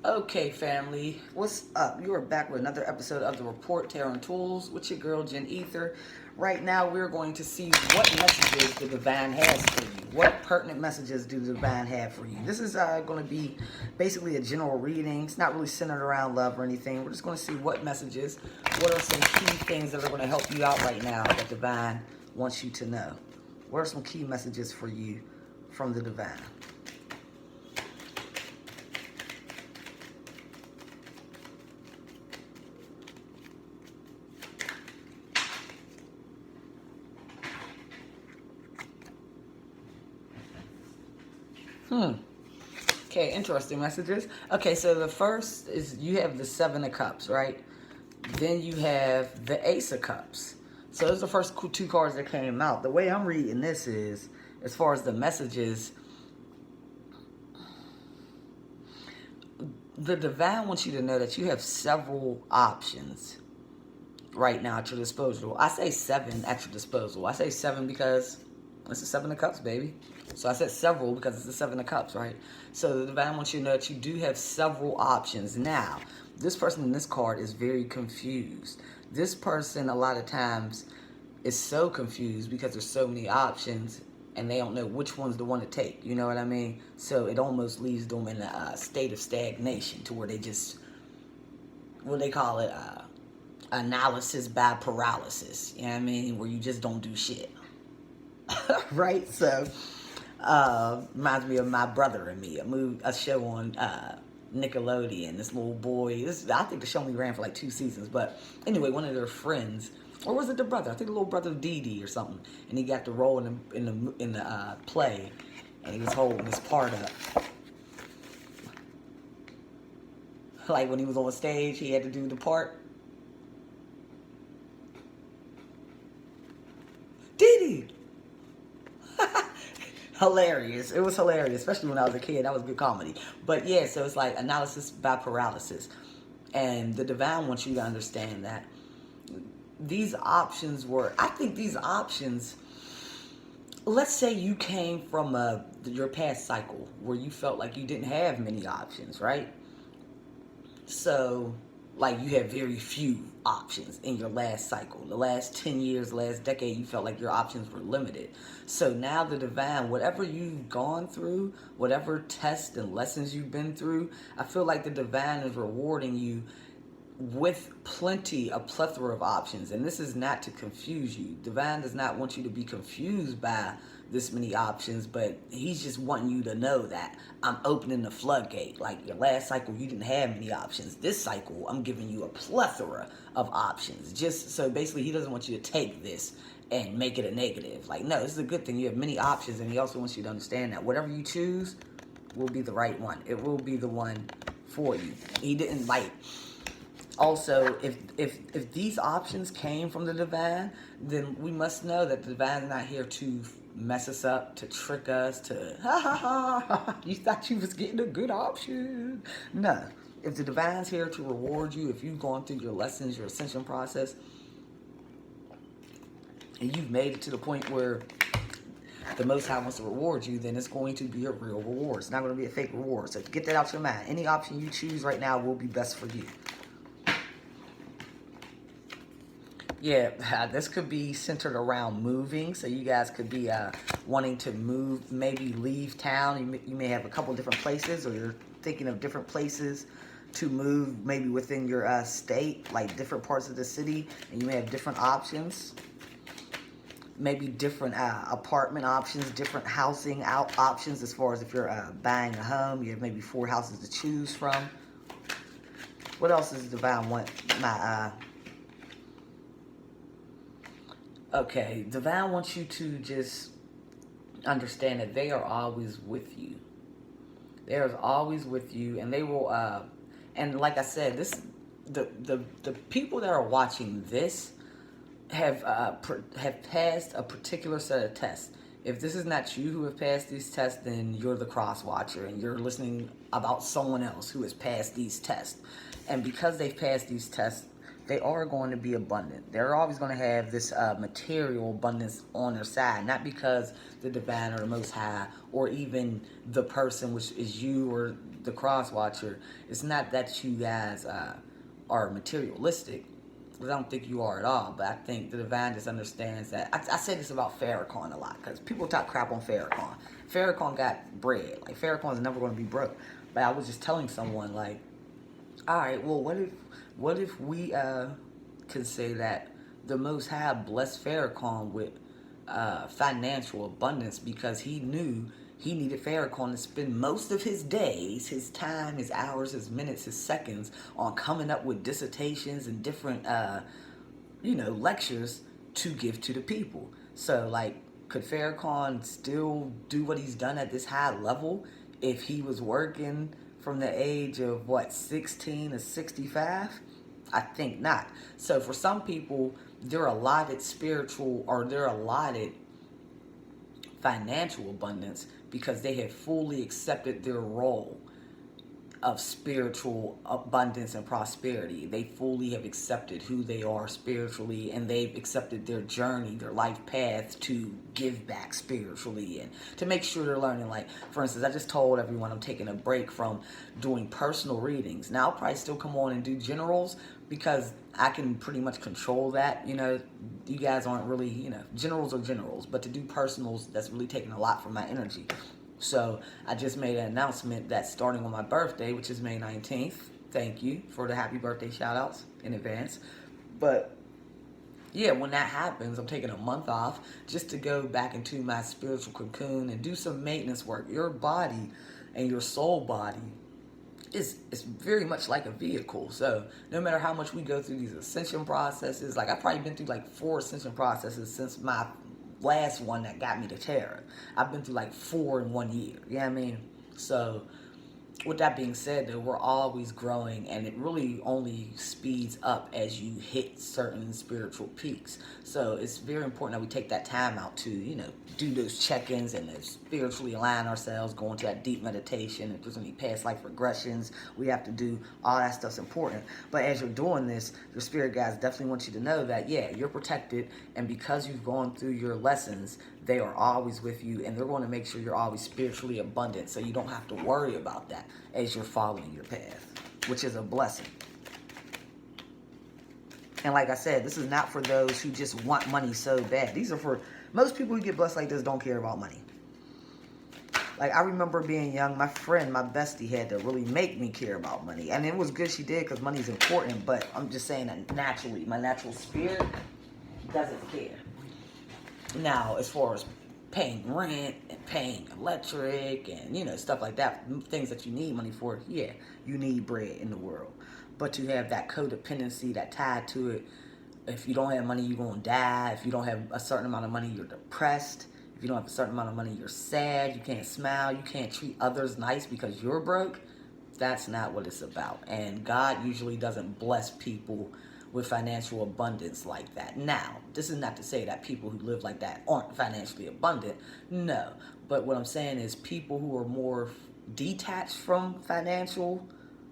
Okay, family, what's up? You are back with another episode of the Report Tarot and Tools with your girl Jen Ether. Right now, we're going to see what messages the divine has for you. What pertinent messages do the divine have for you? This is going to be basically a general reading. It's not really centered around love or anything. We're just going to see what messages, what are some key things that are going to help you out right now that divine wants you to know. What are some key messages for you from the divine? Okay, interesting messages. Okay, so the first is you have the Seven of Cups, right? Then you have the Ace of Cups. So those are the first two cards that came out. The way I'm reading this is, as far as the messages, the divine wants you to know that you have several options right now at your disposal. I say seven at your disposal. I say seven because it's the Seven of Cups, baby. So I said several because it's the Seven of Cups, right? So the divine wants you to know that you do have several options. Now, this person in this card is very confused. This person, a lot of times, is so confused because there's so many options and they don't know which one's the one to take. You know what I mean? So it almost leaves them in a state of stagnation to where they just, what they call it, analysis by paralysis. You know what I mean? Where you just don't do shit. Right? So, reminds me of My Brother and Me, a show on Nickelodeon. This little boy, I think the show only ran for like 2 seasons, but anyway, one of their friends, or was it the brother? I think the little brother of Dee Dee or something, and he got the role in the play, and he was holding his part up. Like when he was on stage, he had to do the part. Dee Dee. Hilarious. It was hilarious, especially when I was a kid. That was good comedy. But yeah, so it's like analysis by paralysis. And the divine wants you to understand that these options were, I think these options, let's say you came from your past cycle where you felt like you didn't have many options, right? So, like, you had very few options in your last cycle. The last 10 years, last decade, you felt like your options were limited. So now the divine, whatever you've gone through, whatever tests and lessons you've been through, I feel like the divine is rewarding you with a plethora of options. And this is not to confuse you. Divine does not want you to be confused by this many options, but he's just wanting you to know that I'm opening the floodgate. Like your last cycle, you didn't have many options. This cycle, I'm giving you a plethora of options. Just so basically, he doesn't want you to take this and make it a negative. Like, no, this is a good thing. You have many options, and he also wants you to understand that whatever you choose will be the right one. It will be the one for you. He didn't like. Also, if these options came from the divine, then we must know that the divine is not here to mess us up, to trick us, to you thought you was getting a good option. No. If the divine's here to reward you, if you've gone through your lessons, your ascension process, and you've made it to the point where the Most High wants to reward you, then it's going to be a real reward. It's not going to be a fake reward. So get that out your mind. Any option you choose right now will be best for you. Yeah, this could be centered around moving. So you guys could be wanting to move, maybe leave town. You may have a couple different places, or you're thinking of different places to move, maybe within your state, like different parts of the city, and you may have different options. Maybe different apartment options, different housing options as far as if you're buying a home. You have maybe 4 houses to choose from. What else does the divine want? Okay, divine wants you to just understand that they are always with you. They are always with you, and they will. And like I said, the people that are watching this have passed a particular set of tests. If this is not you who have passed these tests, then you're the cross watcher, and you're listening about someone else who has passed these tests. And because they've passed these tests, they are going to be abundant. They're always going to have this material abundance on their side, not because the divine or the Most High, or even the person, which is you or the cross watcher, it's not that you guys are materialistic, because I don't think you are at all. But I think the divine just understands that. I say this about Farrakhan a lot, because people talk crap on Farrakhan. Farrakhan got bread. Like, Farrakhan's never going to be broke. But I was just telling someone, like, all right, well, what if we can say that the Most High blessed Farrakhan with financial abundance, because he knew he needed Farrakhan to spend most of his days, his time, his hours, his minutes, his seconds on coming up with dissertations and different, lectures to give to the people. So, like, could Farrakhan still do what he's done at this high level if he was working from the age of, 16 to 65? I think not. So for some people, they're allotted spiritual, or they're allotted financial abundance because they have fully accepted their role of spiritual abundance and prosperity. They fully have accepted who they are spiritually, and they've accepted their journey, their life path to give back spiritually and to make sure they're learning. Like, for instance, I just told everyone I'm taking a break from doing personal readings. Now, I'll probably still come on and do generals because I can pretty much control that. You guys aren't really, generals are generals, but to do personals, that's really taking a lot from my energy. So I just made an announcement that starting on my birthday, which is May 19th, thank you for the happy birthday shout outs in advance. But yeah, when that happens, I'm taking a month off just to go back into my spiritual cocoon and do some maintenance work. Your body and your soul body is very much like a vehicle. So no matter how much we go through these ascension processes, like I've probably been through like 4 ascension processes since my last one that got me to Terra. I've been through like 4 in 1 year. You know what I mean? So with that being said, though, we're always growing, and it really only speeds up as you hit certain spiritual peaks. So it's very important that we take that time out to, do those check-ins and spiritually align ourselves, go into that deep meditation. If there's any past life regressions we have to do, all that stuff's important. But as you're doing this, your spirit guides definitely want you to know that, yeah, you're protected, and because you've gone through your lessons, they are always with you, and they're going to make sure you're always spiritually abundant, so you don't have to worry about that as you're following your path, which is a blessing. And like I said, this is not for those who just want money so bad. These are for most people who get blessed like this don't care about money. Like, I remember being young, my friend, my bestie, had to really make me care about money. And it was good she did, because money's important, but I'm just saying that naturally, my natural spirit doesn't care. Now, as far as paying rent and paying electric and, stuff like that, things that you need money for, yeah, you need bread in the world. But to have that codependency, that tied to it, if you don't have money, you're going to die. If you don't have a certain amount of money, you're depressed. If you don't have a certain amount of money, you're sad. You can't smile. You can't treat others nice because you're broke. That's not what it's about. And God usually doesn't bless people with financial abundance like that. Now, this is not to say that people who live like that aren't financially abundant. No. But what I'm saying is people who are more detached from financial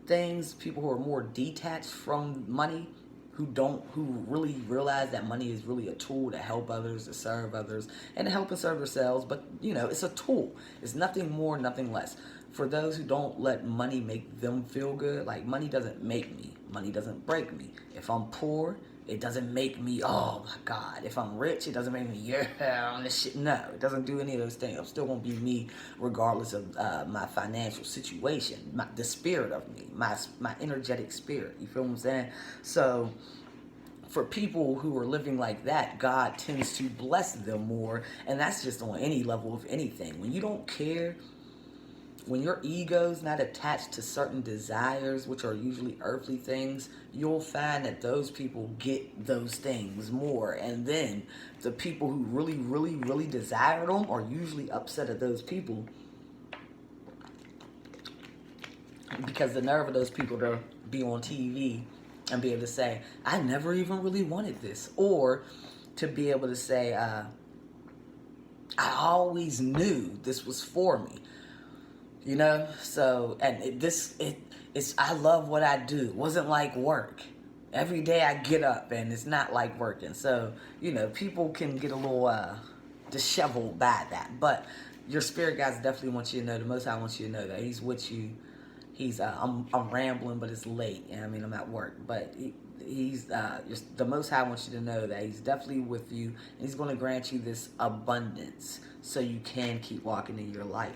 things, people who are more detached from money, who really realize that money is really a tool to help others, to serve others, and to help and serve themselves. But, it's a tool. It's nothing more, nothing less. For those who don't let money make them feel good, like, money doesn't make me. Money doesn't break me. If I'm poor, it doesn't make me, oh my God. If I'm rich, it doesn't make me, yeah, on this shit. No, it doesn't do any of those things. I'm still going to be me regardless of my financial situation, the spirit of me, my energetic spirit. You feel what I'm saying? So for people who are living like that, God tends to bless them more. And that's just on any level of anything. When you don't care, when your ego's not attached to certain desires, which are usually earthly things, you'll find that those people get those things more. And then the people who really, really, really desire them are usually upset at those people, because the nerve of those people to be on TV and be able to say, I never even really wanted this. Or to be able to say, I always knew this was for me. So, and it's, I love what I do. It wasn't like work. Every day I get up and it's not like working. So, people can get a little disheveled by that. But your spirit guides definitely want you to know, the Most High wants you to know that He's with you He's I'm rambling, but it's late. I mean, I'm at work, but he's just, the Most High wants you to know that he's definitely with you, and he's going to grant you this abundance so you can keep walking in your light.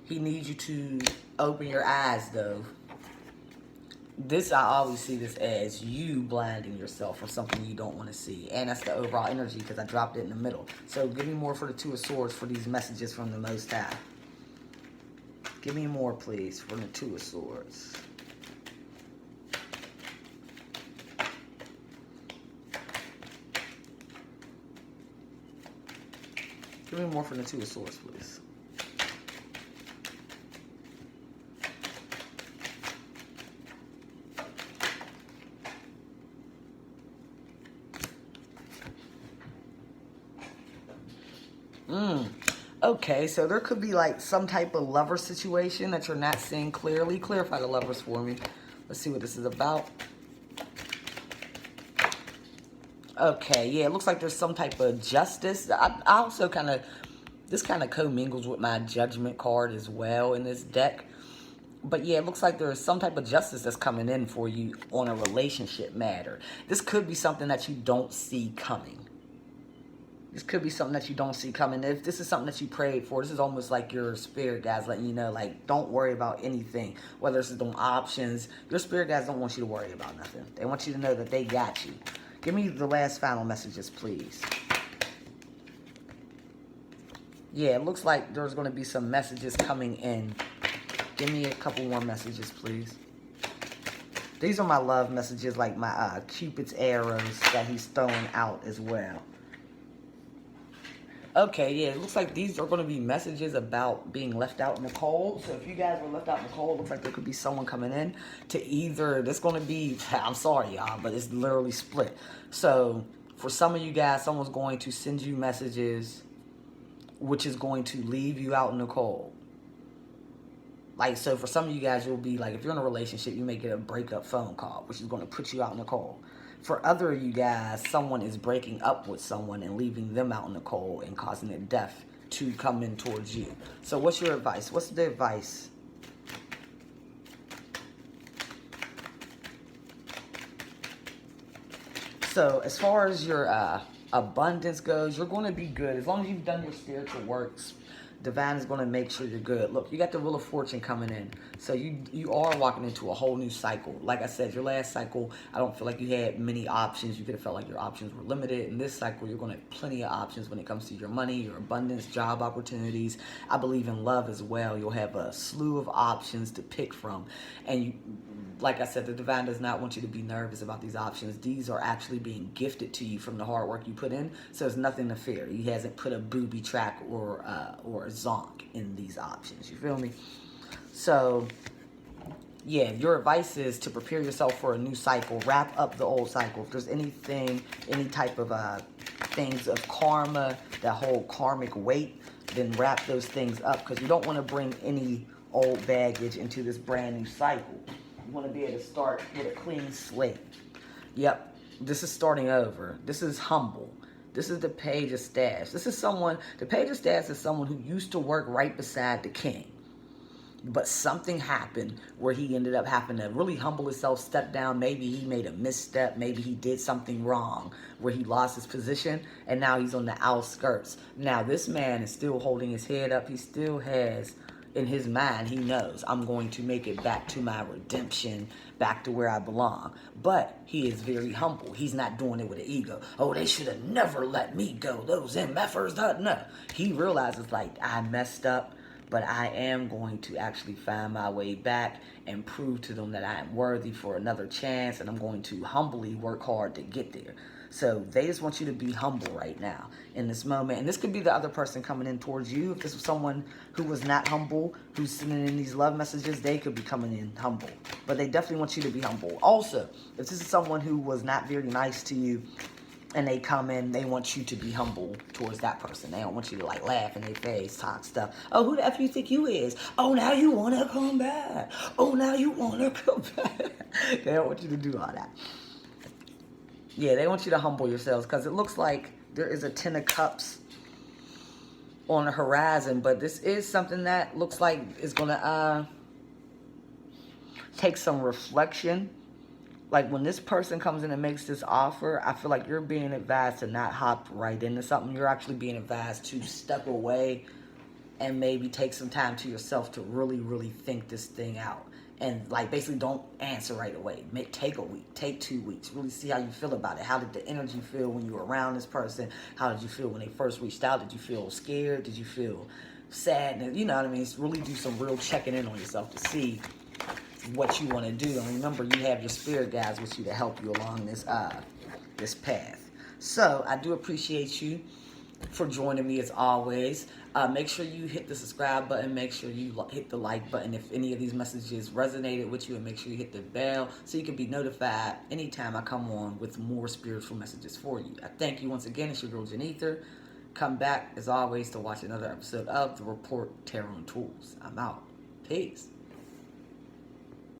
He needs you to open your eyes, though. This, I always see this as you blinding yourself from something you don't want to see. And that's the overall energy, because I dropped it in the middle. So give me more for the Two of Swords for these messages from the Most High. Give me more, please, from the Two of Swords. Give me more from the Two of Swords, please. Okay, so there could be like some type of lover situation that you're not seeing clearly. Clarify the lovers for me. Let's see what this is about. Okay, yeah, it looks like there's some type of justice. I also kind of, this kind of commingles with my Judgment card as well in this deck. But yeah, it looks like there's some type of justice that's coming in for you on a relationship matter. This could be something that you don't see coming. This could be something that you don't see coming. If this is something that you prayed for, this is almost like your spirit guides letting you know, like, don't worry about anything. Whether it's them options, your spirit guides don't want you to worry about nothing. They want you to know that they got you. Give me the last final messages, please. Yeah, it looks like there's going to be some messages coming in. Give me a couple more messages, please. These are my love messages, like my Cupid's arrows that he's throwing out as well. Okay, yeah, it looks like these are going to be messages about being left out in the cold. So if you guys were left out in the cold, it looks like there could be someone coming in to either, this going to be, I'm sorry, y'all, but it's literally split. So for some of you guys, someone's going to send you messages which is going to leave you out in the cold. Like, so for some of you guys, you'll be like, if you're in a relationship, you may get a breakup phone call, which is going to put you out in the cold. For other of you guys, someone is breaking up with someone and leaving them out in the cold and causing their death to come in towards you. So what's your advice? What's the advice? So as far as your abundance goes, you're going to be good. As long as you've done your spiritual works, Divine is going to make sure you're good. Look, you got the Wheel of Fortune coming in. So you are walking into a whole new cycle. Like I said, your last cycle, I don't feel like you had many options. You could have felt like your options were limited. In this cycle, you're going to have plenty of options when it comes to your money, your abundance, job opportunities. I believe in love as well. You'll have a slew of options to pick from. And you, like I said, the Divine does not want you to be nervous about these options. These are actually being gifted to you from the hard work you put in. So there's nothing to fear. He hasn't put a booby track or a zonk in these options. You feel me? So, yeah, your advice is to prepare yourself for a new cycle. Wrap up the old cycle. If there's anything, any type of things of karma that hold karmic weight, then wrap those things up, because you don't want to bring any old baggage into this brand new cycle. You want to be able to start with a clean slate. Yep, this is starting over. This is humble. This is the Page of Staffs. This is someone, the Page of Staffs is someone who used to work right beside the king. But something happened where he ended up having to really humble himself, step down. Maybe he made a misstep. Maybe he did something wrong where he lost his position, and now he's on the outskirts. Now, this man is still holding his head up. He still has, in his mind, he knows, I'm going to make it back to my redemption, back to where I belong. But he is very humble. He's not doing it with an ego. Oh, they should have never let me go. Those MFers, no. He realizes, like, I messed up, but I am going to actually find my way back and prove to them that I am worthy for another chance, and I'm going to humbly work hard to get there. So they just want you to be humble right now in this moment. And this could be the other person coming in towards you. If this was someone who was not humble, who's sending in these love messages, they could be coming in humble. But they definitely want you to be humble. Also, if this is someone who was not very nice to you, and they come in, they want you to be humble towards that person. They don't want you to, like, laugh in their face, talk stuff. Oh, who the F you think you is? Oh, now you want to come back. Oh, now you want to come back. They don't want you to do all that. Yeah, they want you to humble yourselves, because it looks like there is a 10 of Cups. on the horizon, but this is something that looks like is going to take some reflection. Like when this person comes in and makes this offer, I feel like you're being advised to not hop right into something. You're actually being advised to step away and maybe take some time to yourself to really, really think this thing out. And like basically don't answer right away. Take a week, take 2 weeks, really see how you feel about it. How did the energy feel when you were around this person? How did you feel when they first reached out? Did you feel scared? Did you feel sad? You know what I mean? It's really do some real checking in on yourself to see what you want to do. And remember, you have your spirit guides with you to help you along this this path. So I do appreciate you for joining me as always. Make sure you hit the subscribe button. Make sure you hit the like button if any of these messages resonated with you, and make sure you hit the bell so you can be notified anytime I come on with more spiritual messages for you. I thank you once again. It's your girl Janetha. Come back as always to watch another episode of The Report Tarot and Tools. I'm out. Peace.